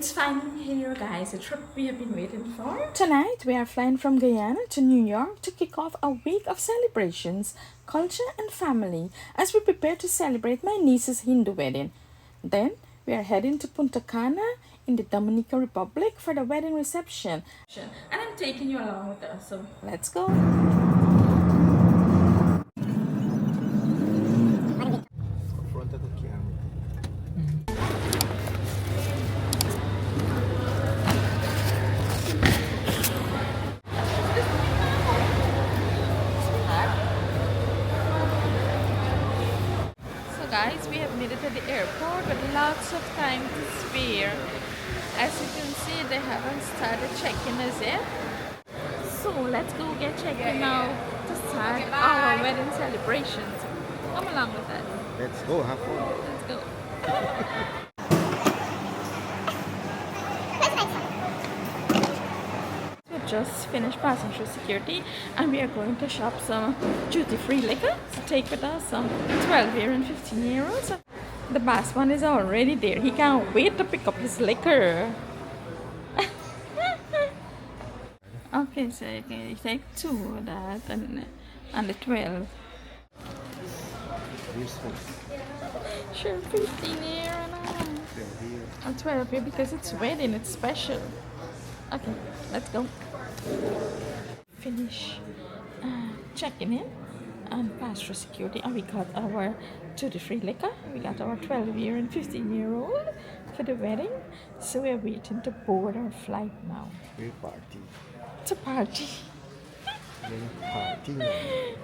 It's finally here, guys, the trip we have been waiting for. Tonight, we are flying from Guyana to New York to kick off a week of celebrations, culture, and family as we prepare to celebrate my niece's Hindu wedding. Then, we are heading to Punta Cana in the Dominican Republic for the wedding reception. And I'm taking you along with us, so Let's go! Front of the camera. So guys, we have made it to the airport with lots of time to spare. As you can see, they haven't started checking us yet. So let's go get checked in now to start our wedding celebrations. Come along with us. Let's go, have fun. Let's go. We just finished passing through security and we are going to shop some duty-free liquor to take with us some 12 euro and 15 euros. The boss one is already there. He can't wait to pick up his liquor. Okay, so you take two of that and the 12. This one. Sure, 15 euro now. And 12 here because it's wedding, it's special. Okay, let's go. Finish checking in and pass through security, and we got our duty-free liquor. We got our 12 euro and 15 euro for the wedding. So we're waiting to board our flight now. We party. To party. Party.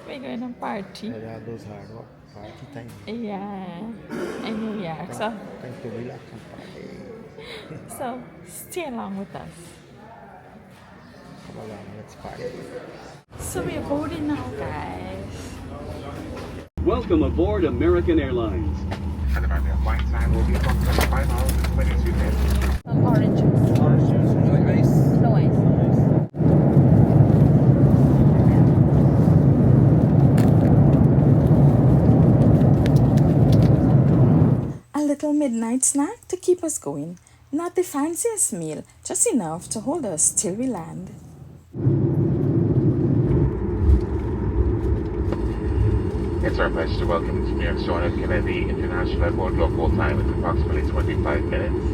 We're going to party. Those hard work. Party time. Yeah, in New York. So, Time to relax and party. so stay along with us. Come along, let's party. So we're boarding now, guys. Welcome aboard American Airlines. Flight time will be approximately 5 hours and 22 minutes. Some oranges. Oranges, no ice. No ice. A little midnight snack to keep us going. Not the fanciest meal, just enough to hold us till we land. It's our pleasure to welcome to New York's John F. Kennedy International Airport. Local time is approximately 25 minutes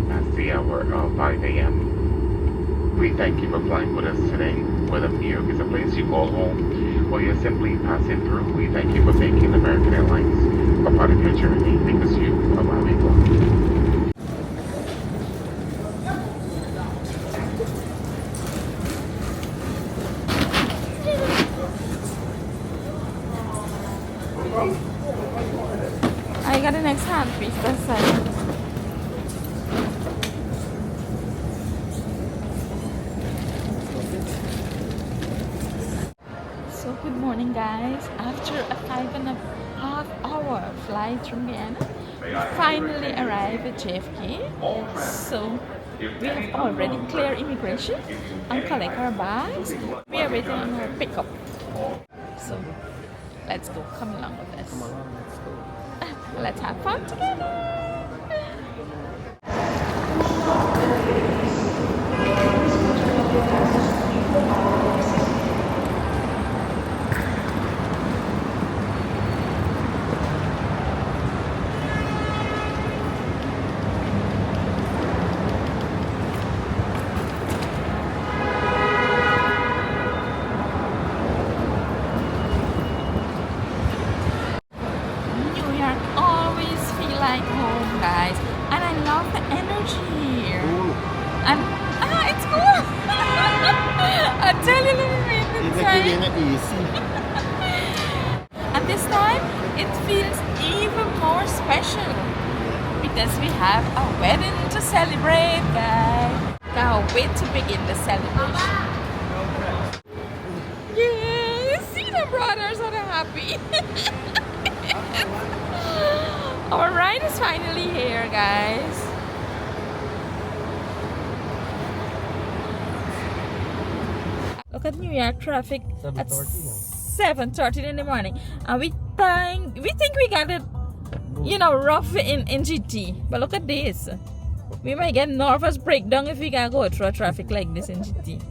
past the hour of 5 a.m. We thank you for flying with us today. Whether New York is a place you call home or you're simply passing through, we thank you for making American Airlines a part of your journey because you are why we go. I got an next hand piece this side. So good morning, guys. After a 5.5 hour flight from Guyana, we finally arrived at JFK. So we have already cleared immigration and collect our bags. We are waiting on our pickup. So let's go. Come along with us. Come along, let's go. Let's have fun together. New York always feel like home, guys, and I love the energy here. And it's cool. I tell you, let me read inside. Easy. And this time, it feels even more special because we have a wedding to celebrate, guys. Can't wait to begin the celebration. Yeah, see the brothers are happy. Our ride is finally here, guys. Look at New York traffic at 7:30 in the morning, and we think we got it, rough in GT. But look at this. We might get nervous breakdown if we can go through traffic like this in GT.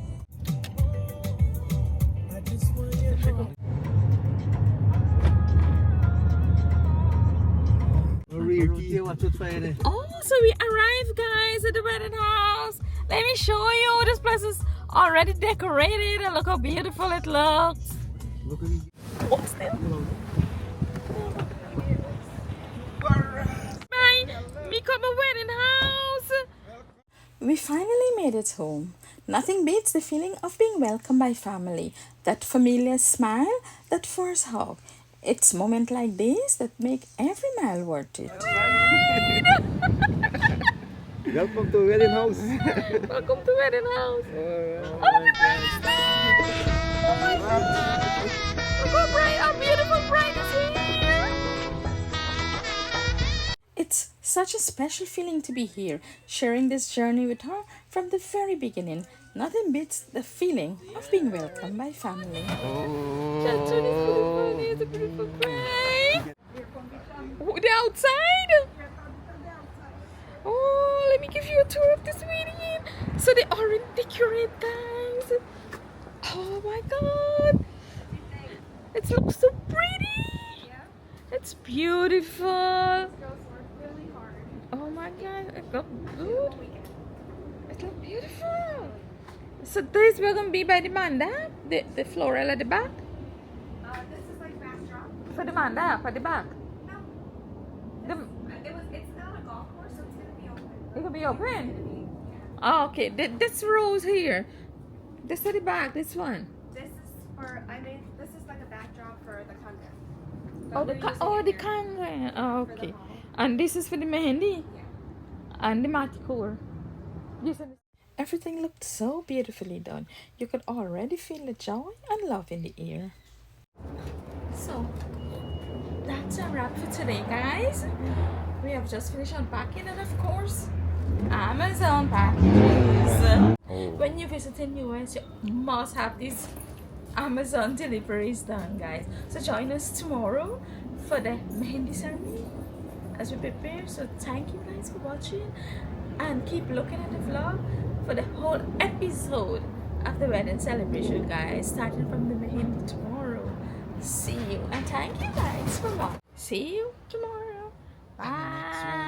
Oh, so we arrived, guys, at the wedding house. Let me show you. This place is already decorated, and look how beautiful it looks. What's that? Me come a wedding house. We finally made it home. Nothing beats the feeling of being welcomed by family, that familiar smile, that first hug. It's moments like these that make every mile worth it. Welcome to wedding house. Welcome to wedding house. Oh my goodness! Oh my God! Look how bright, our beautiful bride is here. It's such a special feeling to be here, sharing this journey with her from the very beginning. Nothing beats the feeling of being welcomed by family. That's what is beautiful. There's a beautiful bride. Oh, the outside. Oh, let me give you a tour of this wedding. So they already decorate, guys. Oh my God. It looks so pretty. It's beautiful. Oh my God, it looks good. It looks beautiful. So this will gonna be by the mandap, the floral at the back. This is like backdrop. For the mandap at the back. No. It's not a golf course, so it's gonna be open. It will be open. Oh, okay. This rose here. This at the back. This one. This is this is like a backdrop for the conga. Oh, the kanga. Oh, okay. And this is for the mehendi. And the matikoor. Yes. Everything looked so beautifully done. You could already feel the joy and love in the air. So that's a wrap for today, guys. We have just finished unpacking, and of course, Amazon packages. When you visit in US, you must have these Amazon deliveries done, guys. So join us tomorrow for the mehendi ceremony as we prepare. So thank you guys for watching, and keep looking at the vlog for the whole episode of the wedding celebration, guys, starting from the mehendi tomorrow. See you, and thank you guys for watching. See you tomorrow. Bye.